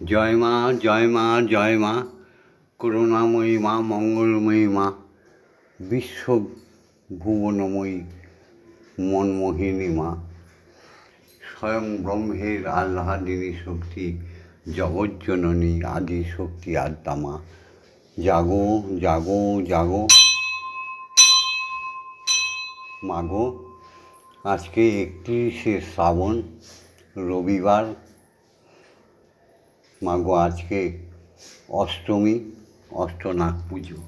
জয় মা, জয় মা, জয় মা, করুণাময়ী মা, মঙ্গলময়ী মা, বিশ্ব ভুবনময়ী মনমোহিনী মা, স্বয়ং ব্রহ্মের আহ্লাদিনী শক্তি, জগজ্জননী আদি শক্তি আদ্যা মা, জাগো জাগো জাগো মাগো। আজকে 31শে শ্রাবণ, রবিবার। মাগো আজকে অষ্টমী, অষ্টনাগ পুজো।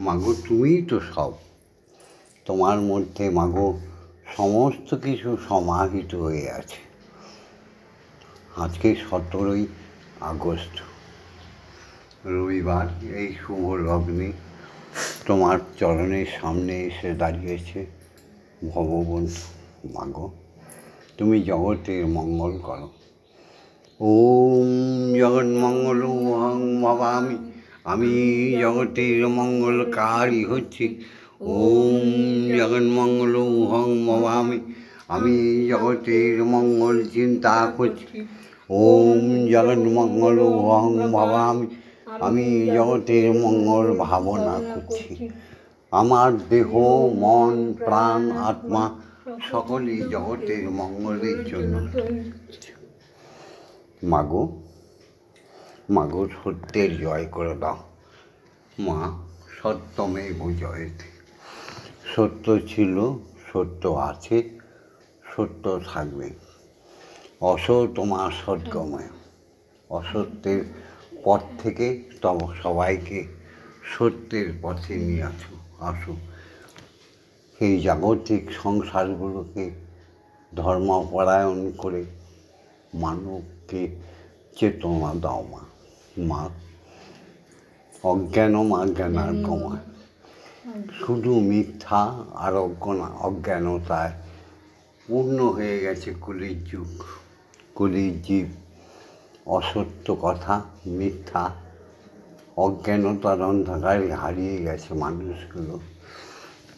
মাগো তুমিই তো সব, তোমার মধ্যে মাগো সমস্ত কিছু সমাহিত হয়ে আছে। আজকে 17ই আগস্ট, রবিবার। এই শুভ লগ্নে তোমার চরণের সামনে এসে দাঁড়িয়েছে ভগবন্তী মাগো, তুমি জগতের মঙ্গল করো। ওম জগন্মঙ্গল অহং ভবামি, আমি জগতের মঙ্গলকারী হচ্ছি। ওম জগন্মঙ্গল অহং ভবামি, আমি জগতের মঙ্গল চিন্তা করছি। ওম জগন্মঙ্গল অহং ভবামি, আমি জগতের মঙ্গল ভাবনা করছি। আমার দেহ, মন, প্রাণ, আত্মা সকলেই জগতের মঙ্গলের জন্য। মাগো, মাগো সত্যের জয় করে দাও মা, সত্যমেব জয়তে। সত্য ছিল, সত্য আছে, সত্য থাকবে। অসৎ তোমার সদ্গময়, অসত্যের পথ থেকে সবাইকে সত্যের পথে নিয়ে আসো। এই জাগতিক সংসারগুলোকে ধর্মপরায়ণ করে মানবকে চেতনা দাও মা। মা অজ্ঞানম অজ্ঞানার্গময়, শুধু মিথ্যা আর অজ্ঞানতায় পূর্ণ হয়ে গেছে কলির যুগ, কলির জীব। অসত্য কথা, মিথ্যা, অজ্ঞানতার অন্ধকারে হারিয়ে গেছে মানুষগুলো।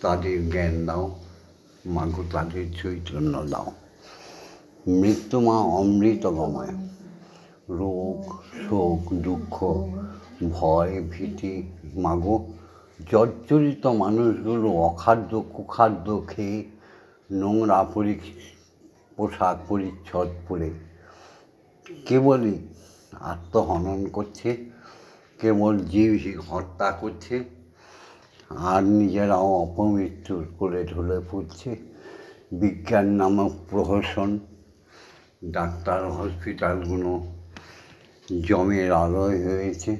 তাদের জ্ঞান দাও মাগো, তাদের চৈতন্য দাও। মৃত্যু মা অমৃতগময়, রোগ, শোক, দুঃখ, ভয়, ভীতি মাগো, জর্জরিত মানুষগুলো অখাদ্য কুখাদ্য খেয়ে, নোংরা পোশাক পরিচ্ছদ পরে কেবলই আত্মহনন করছে, কেবল জীব হত্যা করছে, আর নিজেরাও অপমৃত্যুর করে ঢলে পড়ছে। বিজ্ঞান নামক প্রহসন, ডাক্তার হসপিটালগুলো জমের আলয় হয়েছে।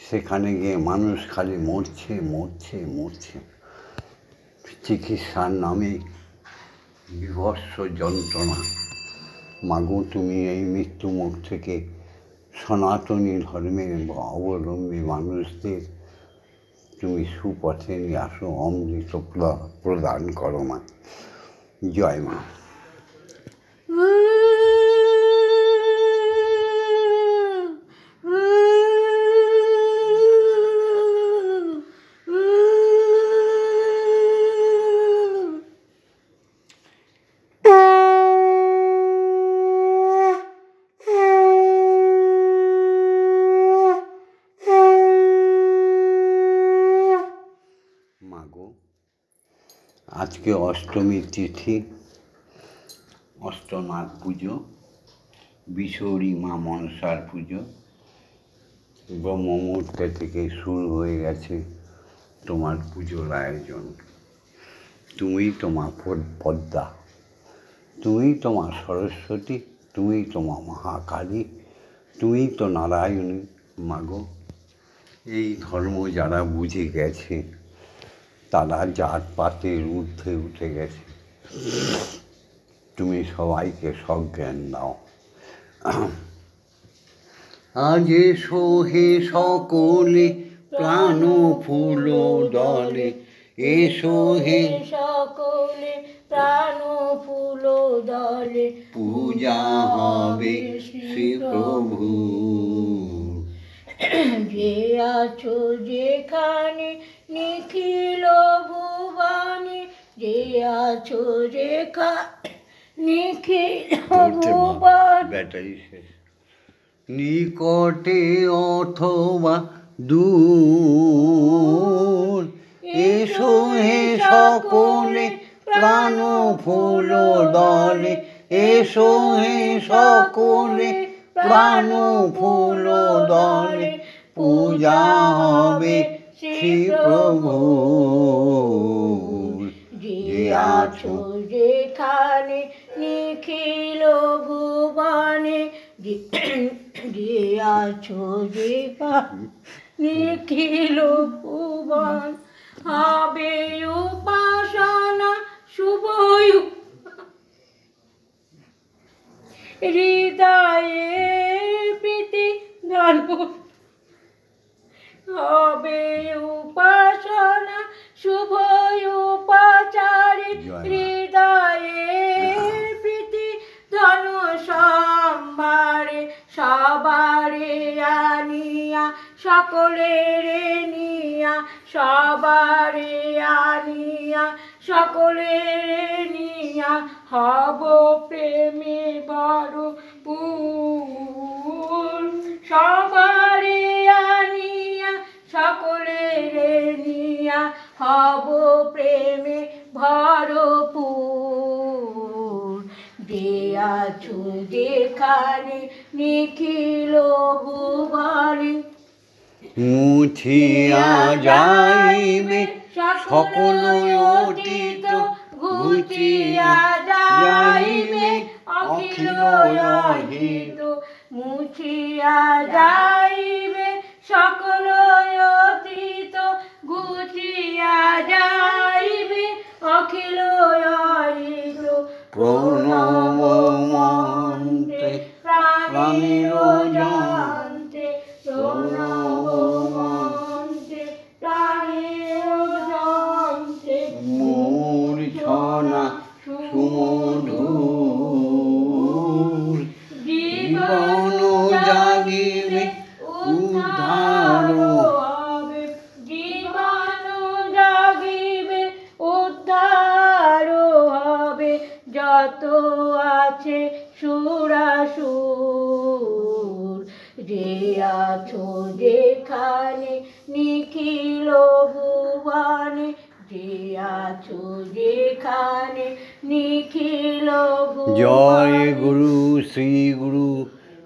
সেখানে গিয়ে মানুষ খালি মরছে মরছে মরছে। চিকিৎসার নামে বীভৎস যন্ত্রণা। মাগো তুমি এই মৃত্যুমুখ থেকে সনাতনী ধর্মের অবলম্বী মানুষদের তুমি সুপথে নিয়ে আসো, অমৃত প্রদান করো মা। জয় মা। মাগো আজকে অষ্টমীর তিথি, অষ্টনাগ পুজো, বিশৌরী মা মনসার পুজো। ব্রহ্ম মুহূর্ত থেকে শুরু হয়ে গেছে তোমার পুজোর আয়োজন। তুমি তোমার পদ্মা, তুমি তোমার সরস্বতী, তুমি তোমার মহাকালী, তুমি তো নারায়ণী মাগো। এই ধর্ম যারা বুঝে গেছে তারা জাতপাতের ঊর্ধ্বে উঠে গেছে। তুমি সবাইকে সজ্ঞান দাও। আজ এসো হে সকলে প্রাণ ফুল দলে, এসো হে সকলে প্রাণ ফুল দলে, পূজা হবে শ্রী প্রভু। যে আছো যেখানে নিখিল ভুবনে, যে আছো যেখানে নিখিল ভুবনে, ব্যাটারি শেষ। নিকটে অথবা দূর, এসো হে সকলে প্রাণ ফুল দলে, এসো হে সকলে প্রাণ ফুল দলে, পূজা হবে শ্রী প্রভুর। যে আছো যেখানে নিখিল ভুবনে, যে আছো যেখানে নিখিল ভুবন, হবে উপাসনা শুভ হৃদয়ে প্রীতি ধর্ম, হবে উপাসনা শুভ উপাচারে, হৃদয়ে প্রীতি ধন সম্ভারে, সবারে আনিয়া সকলের নিয়া, সবারে আনিয়া সকলের নিয়া, হব প্রেমে ভরপুর, সবারে আনিয়া সকলের নিয়া, হব প্রেমে ভরপুর। যে আছো যেখানে নিখিল ভুবনে, মুছিয়া যাইবে সকল অতীত, ঘুচিয়া যাইবে অখিল অহিত, মুছিয়া যাইবে সকল অতীত, ঘুচিয়া যাইবে অখিল অহিত। প্রণব মন্ত্রে প্রাণের যন্ত্রে, প্রণব মন্ত্রে প্রাণের যন্ত্রে, মূর্ছনা সুমধুর, জীবন জাগিবে উদ্ধার হবে, জীবন জাগিবে উদ্ধার হবে, যত আছে সুরাসুর। যে আছো যেখানে নিখিল ভুবনে, যে আছো যেখানে নিখিল ভুবনে। জয় গুরু শ্রী গুরু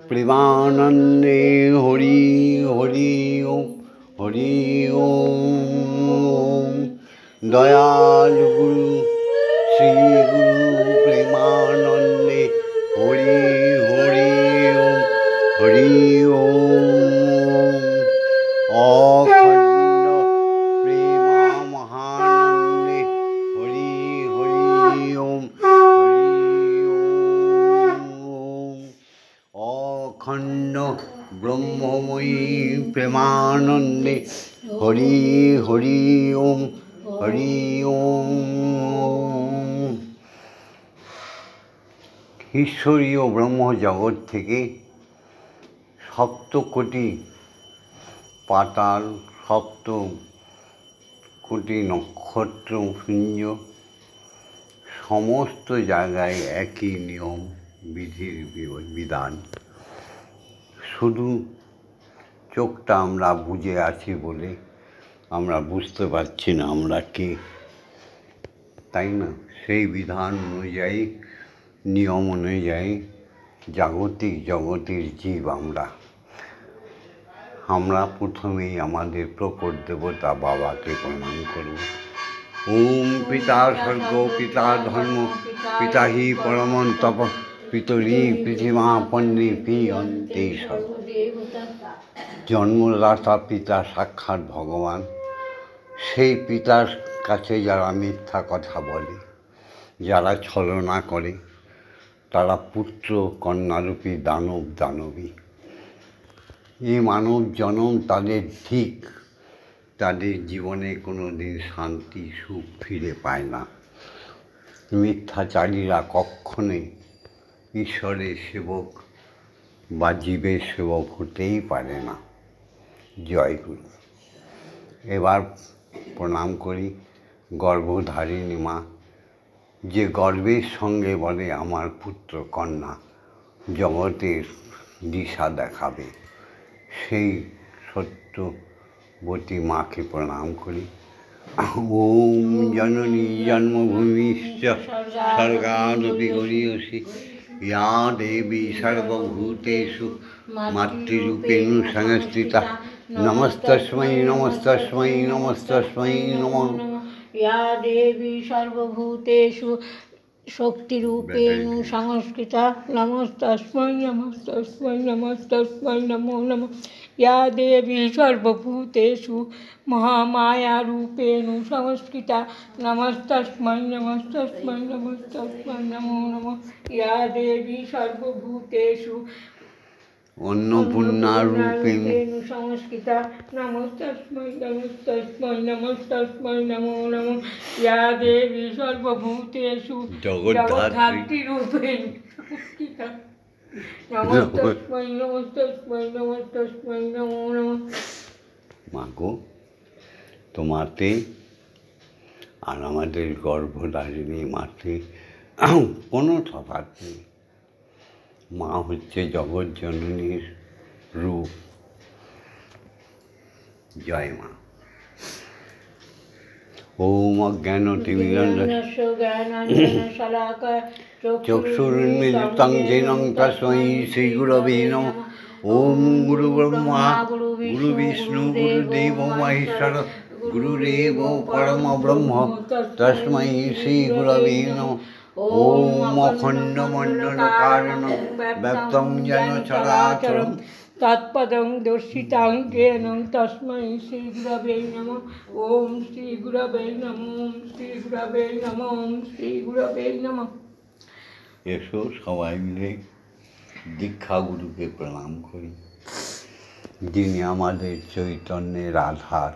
প্রেমানন্দে, হরি হরি ওম, হরি ওম। দয়াল গুরু শ্রী গুরু প্রেমানন্দে, হরি হরি ওম, হরি ওম। অখণ্ড প্রেমা মহানন্দে, হরি হরি ওম, হরি ওম। অখণ্ড ব্রহ্মময়ী প্রেমানন্দে, হরি হরি ওম, হরি ওম। ঈশ্বরীয় ব্রহ্মজগৎ থেকে সপ্তকোটি পাতাল, সপ্ত কোটি নক্ষত্রপুঞ্জ, সমস্ত জায়গায় একই নিয়ম বিধির বিধান। শুধু চোখটা আমরা বুজে আছি বলে আমরা বুঝতে পারছি না আমরা কে, তাই না? সেই বিধান অনুযায়ী, নিয়ম অনুযায়ী জাগতিক জগতের জীব আমরা প্রথমেই আমাদের প্রকট দেবতা বাবাকে প্রণাম করব। ওম পিতা স্বর্গ, পিতা ধর্ম, পিতা হি পরমং তপ, পিতরি পৃথিবী পন্নী পিয়ন্তে সর্ব। জন্মদাতা পিতা সাক্ষাৎ ভগবান। সেই পিতার কাছে যারা মিথ্যা কথা বলে, যারা ছলনা করে, তারা পুত্র কন্যারূপী দানব দানবী। এই মানব জনম তাদের ঠিক, তাদের জীবনে কোনো দিন শান্তি সুখ ফিরে পায় না। মিথ্যাচারীরা কখনোই ঈশ্বরের সেবক বা জীবের সেবক হতেই পারে না। জয় গুরু। এবার প্রণাম করি গর্ভধারিণী মা, যে গর্বের সঙ্গে বলে আমার পুত্র কন্যা জগতের দিশা দেখাবে। সেই সত্যবতী মাকে প্রণাম করি। ওম জননী জন্মভূমিশ্চ স্বর্গাদপি গরীয়সী ইয়া দেবী সর্বভূতেষু মাতৃরূপেণ সংস্থিতা নমস্তস্मै নমস্তস্मै নমস্তস্मै নমো या देवी सर्वभूतेषु शक्तिरूपेण संस्कृता नमस्तस्मै नमस्तस्मै नमस्तस्मै नमो नमः या देवी सर्वभूतेषु महामायारूपेण संस्कृता नमस्तस्मै नमस्तस्मै नमस्तस्मै नमो नमः या देवी सर्वभूतेषु अन्नपूर्णा रूपेण संस्कृता नमस्तस्मै नमस्तस्मै नमस्तस्मै नमो नमः या देवी सर्वभूतेषु जगद्धात्रीरूपेण संस्कृता नमस्तस्मै नमस्तस्मै नमस्तस्मै नमो नमः। মাগো, তোমাতে আর আমাদের গর্ভধারিণী মাতে কোনো তফাৎ নেই। মা হচ্ছে জগৎ জননীর রূপ। জয় মা। ওম অজ্ঞানতিমিরন্ধস্য চক্ষুর্মিলিतं येन তস্मै শ্রীগুরবে নমঃ। ওম গুরু ব্রহ্মা গুরু বিষ্ণু গুরুদেব মহেশ্বর গুরুদেব পরম ব্রহ্ম তস্मै শ্রীগুরবে নমঃ। ওম অখণ্ডমণ্ডলকারণং ব্যক্तं যেন চরাচরং तत्पदं दर्शितां येन तस्मै श्रीगुरवे नमः। ओम श्रीगुरवे नमः। ओम श्रीगुरवे नमः। ओम श्रीगुरवे नमः। এসো সবাই মিলে দীক্ষাগুরুকে প্রণাম করি, যিনি আমাদের চৈতন্যের আধার।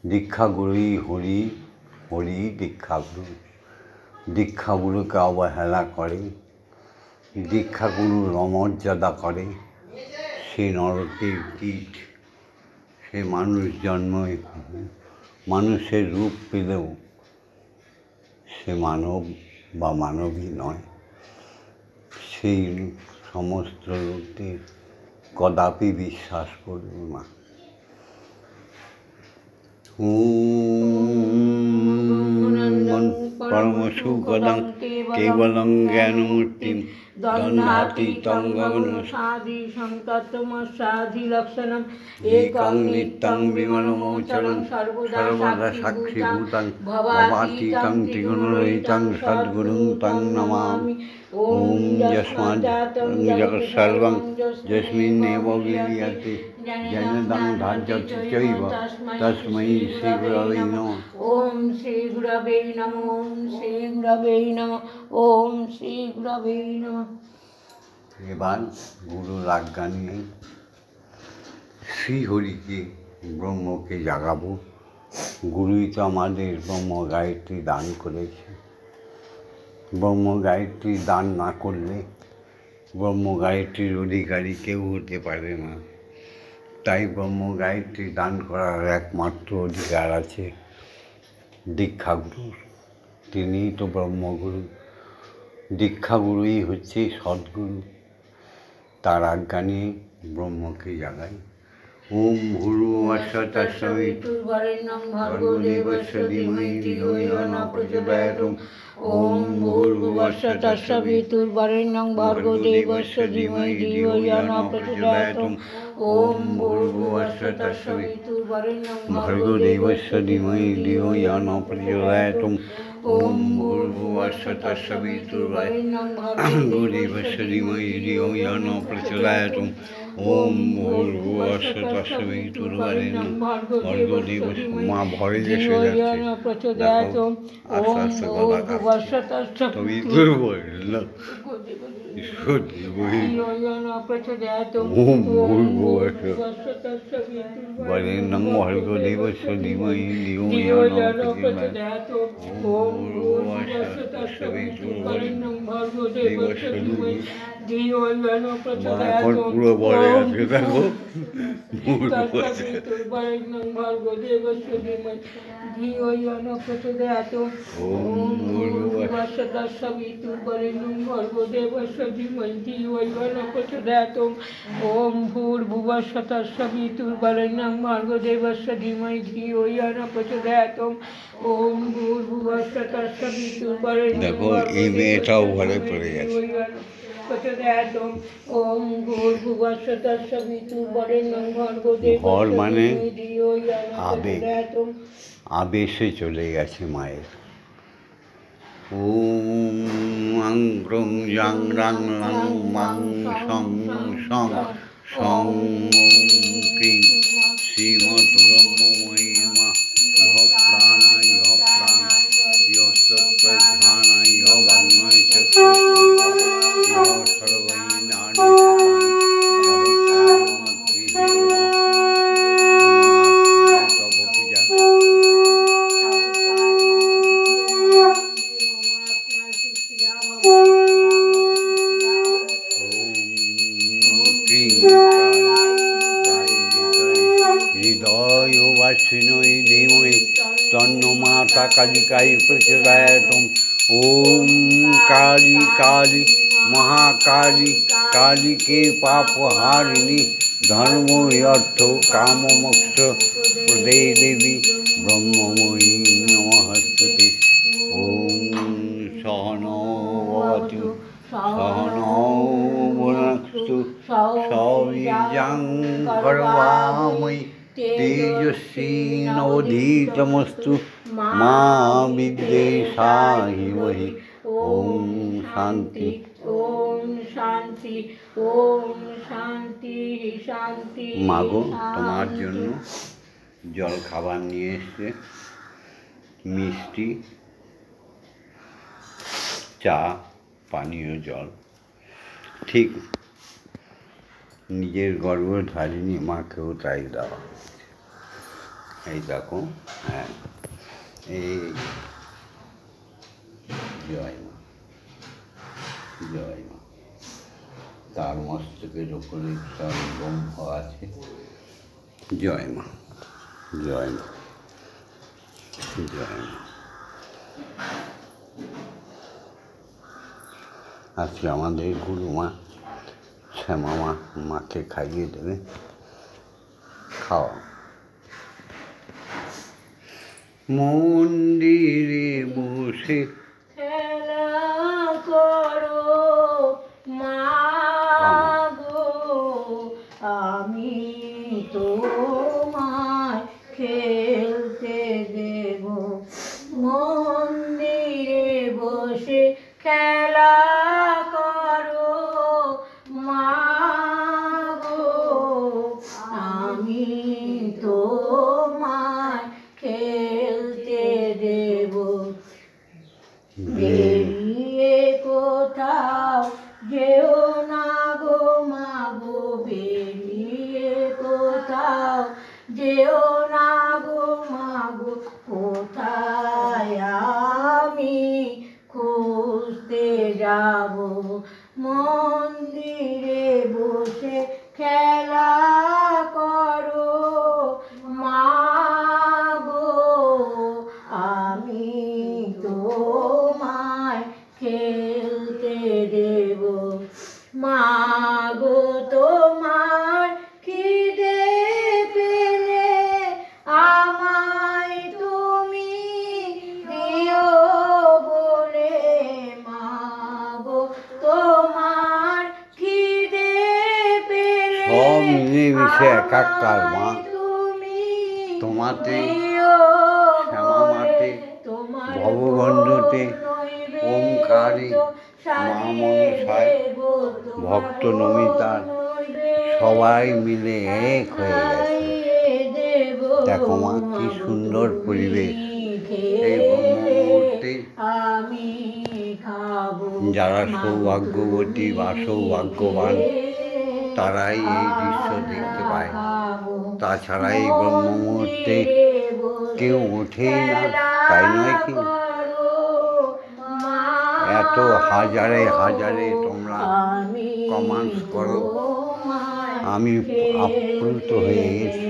দীক্ষাগুরুই হরি, হরি দীক্ষাগুরু। দীক্ষাগুরুকে অবহেলা করে, দীক্ষাগুরুর অমর্যাদা করে, সে নরকের কীট। সে মানুষ জন্মে মানুষের রূপ পেলেও সে মানব বা মানবী নয়। সেই সমস্ত লোকদের কদাপি বিশ্বাস করবে না। পরম সুখদং কেবলং জ্ঞানমূর্তিম দ্বন্দ্বাতীতং গগনসাদৃশং তত্ত্বমস্যাধিলক্ষণম একং নিত্যং বিমলমোচরং সর্বদা সাক্ষীভূতং ভবাতীতং ত্রিগুণরহিতং সদ্গুরুং তং নমামি। ওম যস্মাজ্জাতং জগৎসর্বং যস্মিন্নেব বিলীয়তে জনদং ধার্যতি চৈব তস্मै শ্রীগুরবে নমঃ। ওম শ্রীগুরবে নমঃ। ওম শ্রীগুরবে নমঃ। ওম শ্রীগুরবে নমঃ। এবার গুরুর আজ্ঞা নিয়ে শ্রীহরিকে ব্রহ্মকে জাগাবো। গুরুই তো আমাদের ব্রহ্ম গায়ত্রী দান করেছে। ব্রহ্ম গায়ত্রী দান না করলে ব্রহ্ম গায়ত্রীর অধিকারী কেউ হতে পারে না। তাই ব্রহ্ম গায়ত্রী দান করার একমাত্র অধিকার আছে দীক্ষাগুরুর। তিনিই তো ব্রহ্মগুরু। দীক্ষাগুরুই হচ্ছে সদ্গুরু। তার আজ্ঞা নিয়ে ব্রহ্মকে জাগাই। ওম ভূর্ভুবস্য তৎসবিতুর্বরেণ্যং ভর্গো দেবস্য ধীমহি ধিয়ো ইয়ো ন প্রচোদয়াৎ। ওম ভূর্ভুবস্য তৎসবিতুর্বরেণ্যং ভর্গো দেবস্য ধীমহি ধিয়ো ইয়ো ন প্রচোদয়াৎ। ওম ভূর্ভুবস্য তৎসবিতুর্বরেণ্যং ভর্গো দেবস্য ধীমহি ধিয়ো ইয়ো ন প্রচোদয়াৎ। ওম ভূর্ভুবস্য তৎসবিতুর্বরেণ্যং ভর্গো দেবস্য ধীমহি ধিয়ো ইয়ো ন প্রচোদয়াৎ। ওম ভূর্ভুবস্য তৎসবিতুর্বরেণ্যং ভর্গো দেবস্য। মা ভরে এসে যাচ্ছে, দেখো আস্তে আস্তে গলা কাঁপছে। তৎসবিতুর্বরেণ্যং ওম ভূর্ভুবস্য বরেণ্যং ভর্গো দেবস্য ধীমহি ধিয়ো ইয়ো ন প্রচোদয়াৎ। ওম ভূর্ভুবস্য তৎসবিতুর্বরেণ্যং ভর্গো দেবস্য ধীমহি ধিয়ো ইয়ো ন প্রচোদয়াৎ। এখন পুরো বলে আছে, দেখো तत्सवितुर्वरेण्यं भर्गो देवस्य धीमहि धियो यो न प्रचोदयात् ॐ भूर्भुवस्सुः तत्सवितुर्वरेण्यं भर्गो देवस्य धीमहि धियो यो न प्रचोदयात् ॐ भूर्भुवस्सुः तत्सवितुर्वरेण्यं भर्गो देवस्य धीमहि धियो यो न प्रचोदयात् ॐ भूर्भुवस्सुः तत्सवितुर्वरेण्यं দেখো এই মেয়েটাও ঘরে পড়ে গেছে। ओम भूर्भुवस्सुः तत्सवितुर्वरेण्यं भर्गो देवस्य ঘর মানে धीमहि धियो यो न আবেগ, प्रचोदयात् আবেশে চলে গেছে মায়ের। ওম আং ক্রং জাং রাং লাং মাং সং সং সং ওম ক্রিং শ্রীমৎ ব্রহ্মময়ী মা ইহ প্রাণা ইহ প্রাণ ইহ সত্ত্বধানা ইহ বাগ্ময় চক্ষু ইহ সর্বৈ নারী তব পূজা। हृदयवासिनोय धीमहि तन्नो माता कालिकायै प्रचोदयात् ओम काली काली महाकाली काली के पापहारिणी धर्म अर्थ काम मोक्ष प्रदे देवी ब्रह्ममयी नमस्ते। ओम सहनो भवतु सहनो भुनक्तु सौवीर्यं कर्वामि तेजस्वी नवधीतमस्तु मा विद्वेषाहि। ओम शांति ओम शांति ओम शांति शांति। মাগো তোমার জন্য জল খাবার নিয়ে এসছে, মিষ্টি, চা, পানীয় জল। ঠিক নিজের গর্ভধারিণী মাকেও তাই দেওয়া। এই দেখো, হ্যাঁ, এই জয় মা, জয় মা। তার মস্তকের উপরে ব্রহ্ম আছে। জয় মা, জয় মা, জয় মা। আজকে আমাদের গুরুমা শ্যামা মা মাকে খাইয়ে দেবে। খাওয়া। মন্দিরে বসে খেলা করো মা গো, আমি তোমায় খেলতে দেব। মন্দিরে বসে খেলা করো মা গো, আমি তোমায় খেলতে দেব। বেরিয়ে কোথাও যেও না গো মা গো, বেরিয়ে কোথাও যেও না গো মা গো, কোথায় আমি খুঁজতে যাব। মন্দিরে বসে খেলা করো মা গো, আমি তোমায় খেলতে দেব। মা গো তোমার খিদে পেলে আমায় তুমি দিও বলে। মা গো তোমার খিদে পেলে সব মিলেমিশে একাকার মা। তুমি তোমাতে, দিও শ্যামা মাতে, ভববন্ধুতে, ওমকারে, মা মনসায়, ভক্ত নমিতার সবাই মিলে এক হয়ে গেছে। দেখো মা কি সুন্দর পরিবেশ। এই ব্রহ্ম মুহূর্তে যারা সৌভাগ্যবতী বা সৌভাগ্যবান তারাই এই দৃশ্য দেখতে পায়। তাছাড়া এই ব্রহ্ম মুহূর্তে কেউ ওঠেই না, তাই নয় কি? এত হাজারে হাজারে তোমরা কমেন্টস করো, আমি আপ্লুত হয়ে গেছি।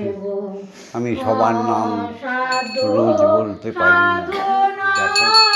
আমি সবার নাম রোজ বলতে পারি না। দেখো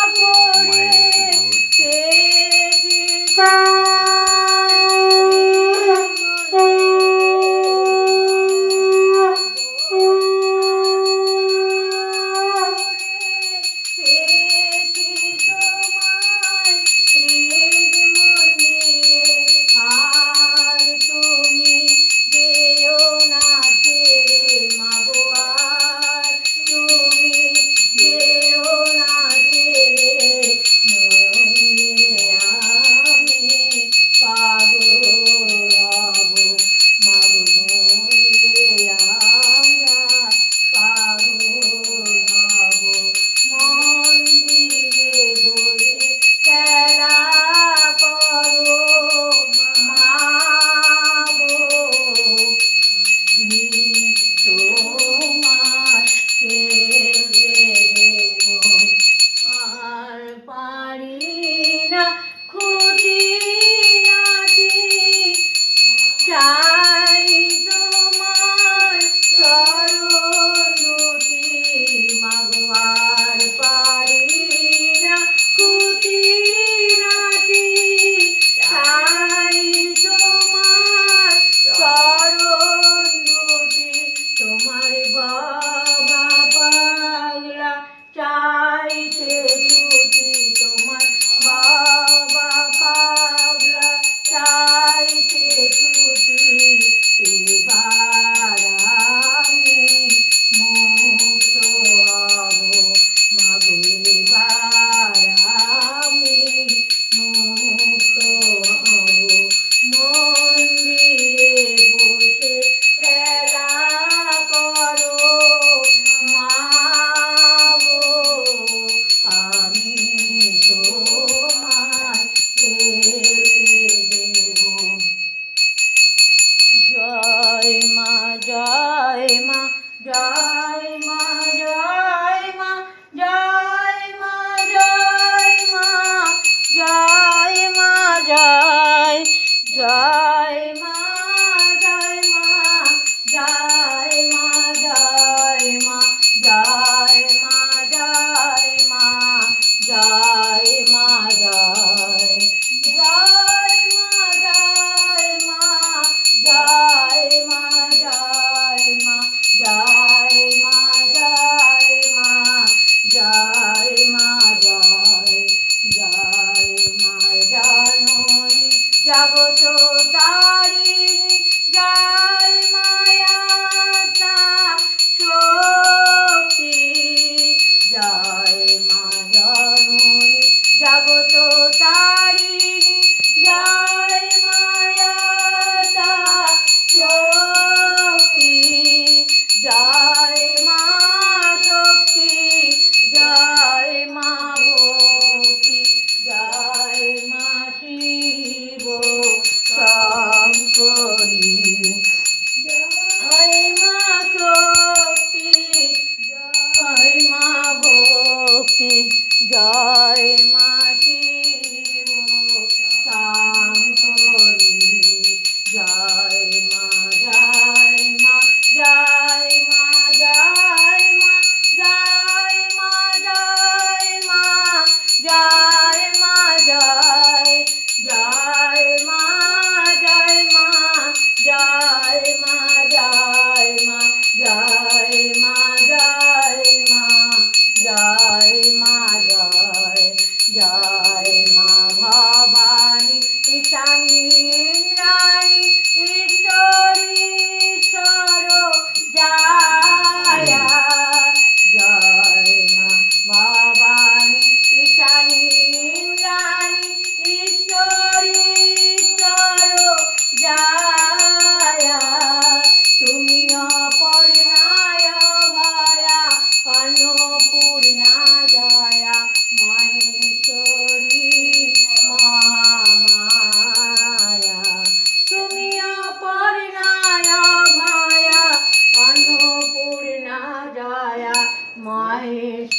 মায়ের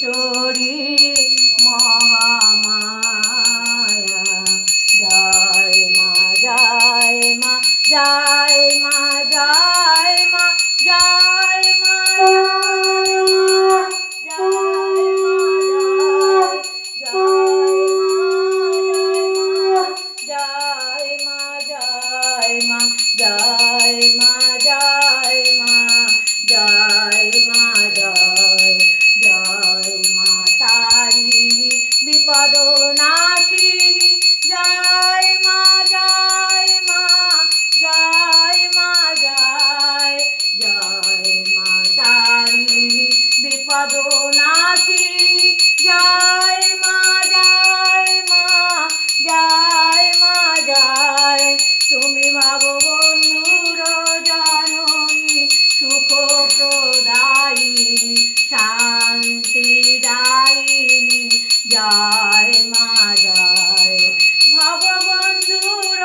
জয় মা জয় মা জয় মা জয় মা জয় তুমি ভববন্ধুর জননী সুখ প্রদায়িনী শান্তি দায়িনী জয় মা জয় ভববন্ধুর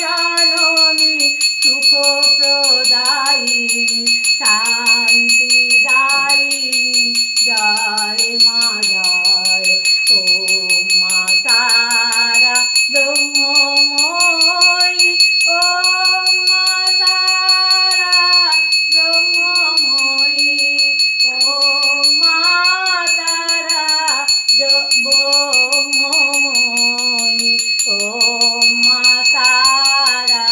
জননী সুখ প্রদায়িনী শান্তি দায়িনী জয় মা জয় ওম মা তারা ব্রহ্মময়ী ওম মা তারা ব্রহ্মময়ী ওম মা তারা ব্রহ্মময়ী ওম মা তারা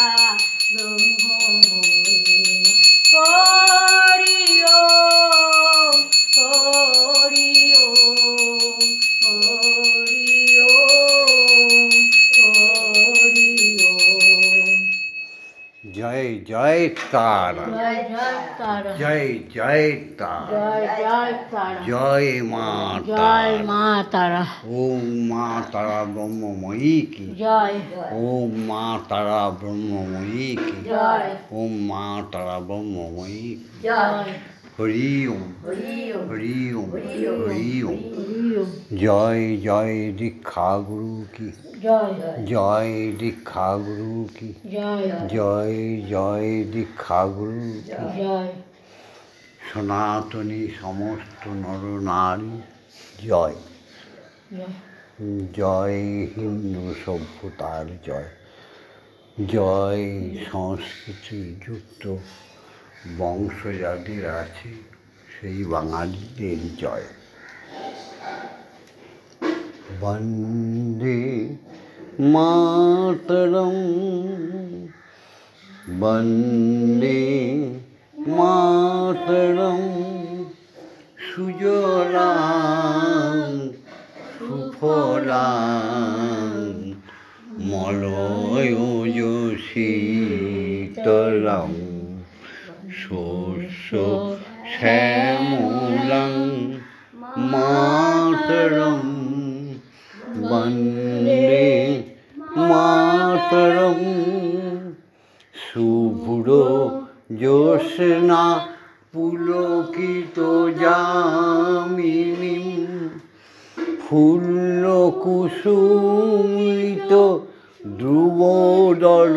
ব্রহ্মময়ী হরি ওম হরি ওম হরি ওম হরি ওম জয় জয় তারা, জয় জয় তারা জয় জয় তারা, জয় জয় তারা জয় মা জয় তারা। মা তারা ওম মা তারা ব্রহ্মময়ী কি, জয় ওম মা তারা ব্রহ্মময়ী কি, জয় ওম মা তারা ব্রহ্মময়ী কি। জয় হরি ওম হরি ওম হরি ওম হরি ওম। হরি ওম জয় জয় দীক্ষা গুরু কি, জয় জয় দীক্ষা গুরু কি, জয় জয় জয় দীক্ষা গুরু কি। জয় সনাতনী সমস্ত নর নারী জয়, জয় হিন্দু সভ্যতার জয়, জয় সংস্কৃতি যুক্ত বংশ যাদের আছে সেই বাঙালিদের জয়। বন্দে মাতরম, বন্দে মাতরম, সুজলাং সুফলাং মলয়জ শীতলং শস্য শ্যামলাং মাতরম, বন্দে মাতরম। শুভ্র জ্যোৎস্না পুলকিত যামিনীম, ফুল্ল কুসুমিত ধ্রুবদল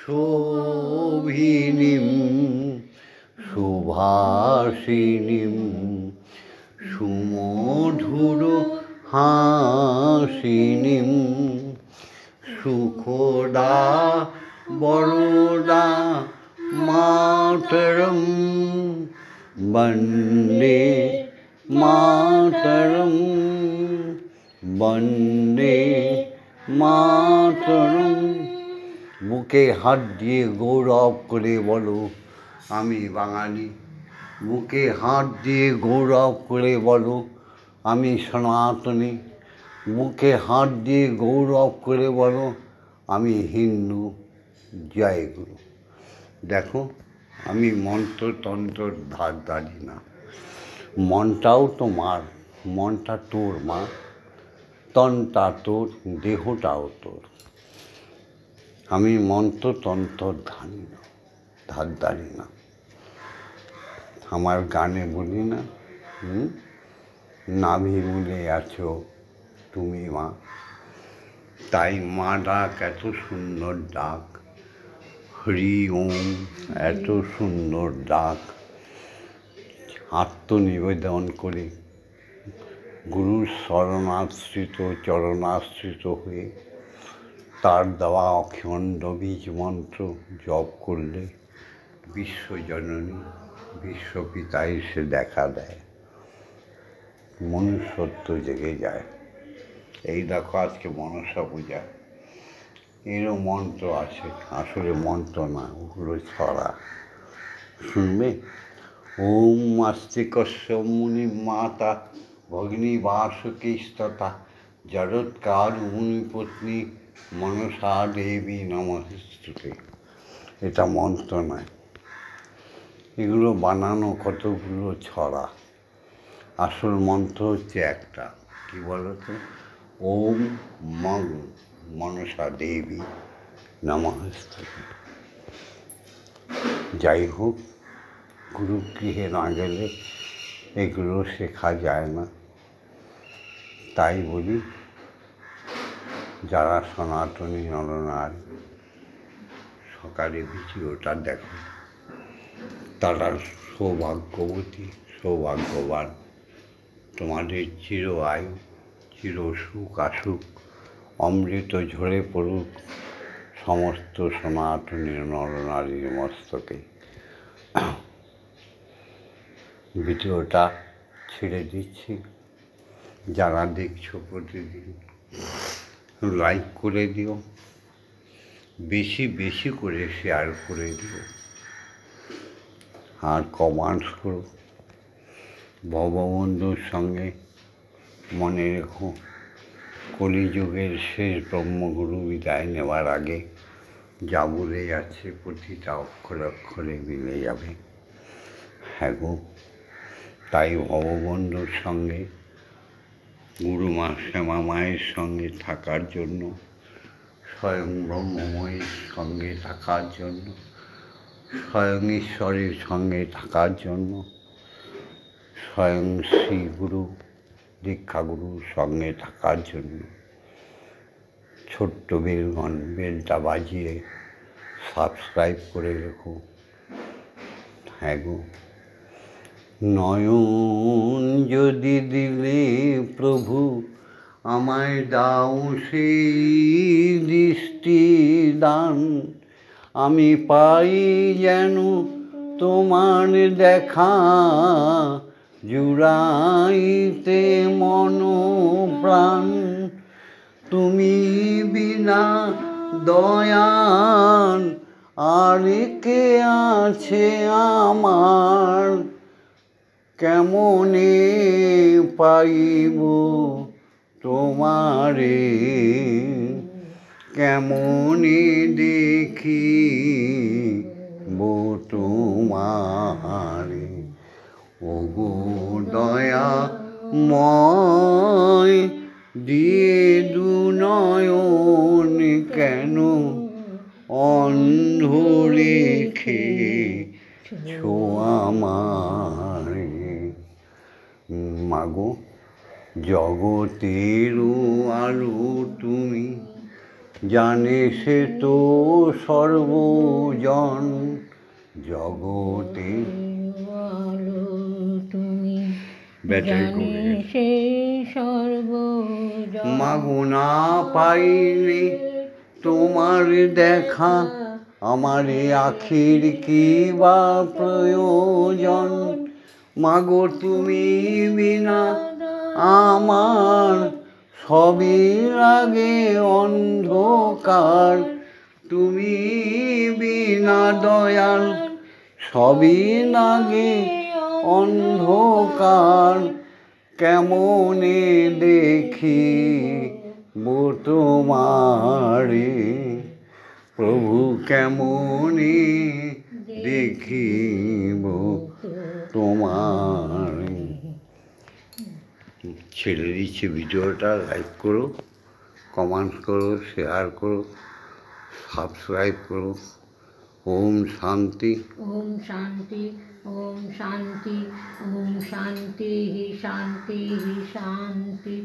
শোভিনীম, সুভাষিনীম সুমধুর হাসিনীম, সুখদা বরদা মাতরম, বন্দে মাতরম, বন্দে মাতরম। বুকে হাত দিয়ে গৌরব করে বলো আমি বাঙালি, বুকে হাত দিয়ে গৌরব করে বলো আমি সনাতনী, বুকে হাত দিয়ে গৌরব করে বলো আমি হিন্দু। জয় গুরু। দেখো আমি মন্ত্রতন্ত্র ধার ধারি না, মনটাও তোমার, মনটা তোর মা, তনটা তোর, দেহটাও তোর। আমি মন্ত্রতন্ত্র ধার ধারি না। আমার গানে বলি না, নাভি মূলে আছো তুমি মা, তাই মা ডাক এত সুন্দর ডাক, হরি ওম এত সুন্দর ডাক। আত্মনিবেদন করে গুরুর শরণাশ্রিত চরণাশ্রিত হয়ে তার দেওয়া অখণ্ড বীজ মন্ত্র জপ করলে বিশ্বজননী বিশ্বপিতা এসে দেখা দেয়, মনুষ্যত্ব জেগে যায়। এই দেখো আজকে মনসা পূজা, এরও মন্ত্র আছে, আসলে মন্ত্র না, ওগুলো ছড়া। শুনবে? ওম আস্তিকস্য মুনি মাতা ভগ্নী বাসুকীস্ততা জগৎকার মুনিপত্নী মনসা দেবী নমস্তুতে। এটা মন্ত্র নয়, এগুলো বানানো কতগুলো ছড়া। আসল মন্ত্র হচ্ছে একটা, কি বলতো, ওম মং মনসা দেবী নমস্তুতে। যাই হোক, গুরুগৃহে না গেলে এগুলো শেখা যায় না। তাই বলি, যারা সনাতনী নরনারী সকালে ভিডিওটা দেখো, তারা সৌভাগ্যবতী, সৌভাগ্যবান। তোমাদের চির আয়ু, চির সুখ আসুক, অমৃত ঝরে পড়ুক সমস্ত সনাতনী নরনারীর মস্তকে। ভিডিওটা ছেড়ে দিচ্ছি, যারা দেখছো প্রতিদিন লাইক করে দিও, বেশি বেশি করে শেয়ার করে দিও, আর কমেন্টস করো। ভববন্ধুর সঙ্গে মনে রেখো, কলিযুগের শেষ ব্রহ্মগুরু বিদায় নেওয়ার আগে যা বলে যাচ্ছে প্রতিটা অক্ষরে অক্ষরে মিলে যাবে। হ্যাঁ গো, তাই ভববন্ধুর সঙ্গে, গুরুমা শ্যামা মায়ের সঙ্গে থাকার জন্য, স্বয়ং ব্রহ্মময়ীর সঙ্গে থাকার জন্য, স্বয়ং ঈশ্বরের সঙ্গে থাকার জন্য, স্বয়ং শ্রী গুরু দীক্ষাগুরুর সঙ্গে থাকার জন্য ছোট্ট বেলটা বাজিয়ে সাবস্ক্রাইব করে রেখো। হ্যাঁ গো, নয়ন যদি দিলে প্রভু আমায় দাও সেই দৃষ্টি দান, আমি পাই যেন তোমার দেখা, জুড়াইতে মন প্রাণ। তুমি বিনা দয়াল আর কে আছে আমার, কেমনে পাইব তোমারে, কেমনে দেখিব তোমারে। ওগো দয়াময় দিয়ে দুনয়ন কেন অন্ধ রেখেছো আমারে। মাগো, জগতেরও আলো তুমি, জানে সে তো সর্বজন। জগতে আলো তুমি, ব্যাটারি জানে কমে গেছে। সে সর্বজন। মাগো, না পাইলে তোমার দেখা, আমার আখির কি বা প্রয়োজন। মাগো, তুমি বিনা আমার সবই লাগে অন্ধকার, তুমি বিনা দয়াল সবই লাগে অন্ধকার, কেমনে দেখিব তোমারে। প্রভু, কেমনে দেখিব তোমারে। ছেড়ে দিচ্ছি ভিডিওটা, লাইক করো, কমেন্ট করো, শেয়ার করো, সাবস্ক্রাইব করো। ওম শান্তি। ওম শান্তি, ওম শান্তি, ওম শান্তি, শান্তি শান্তি।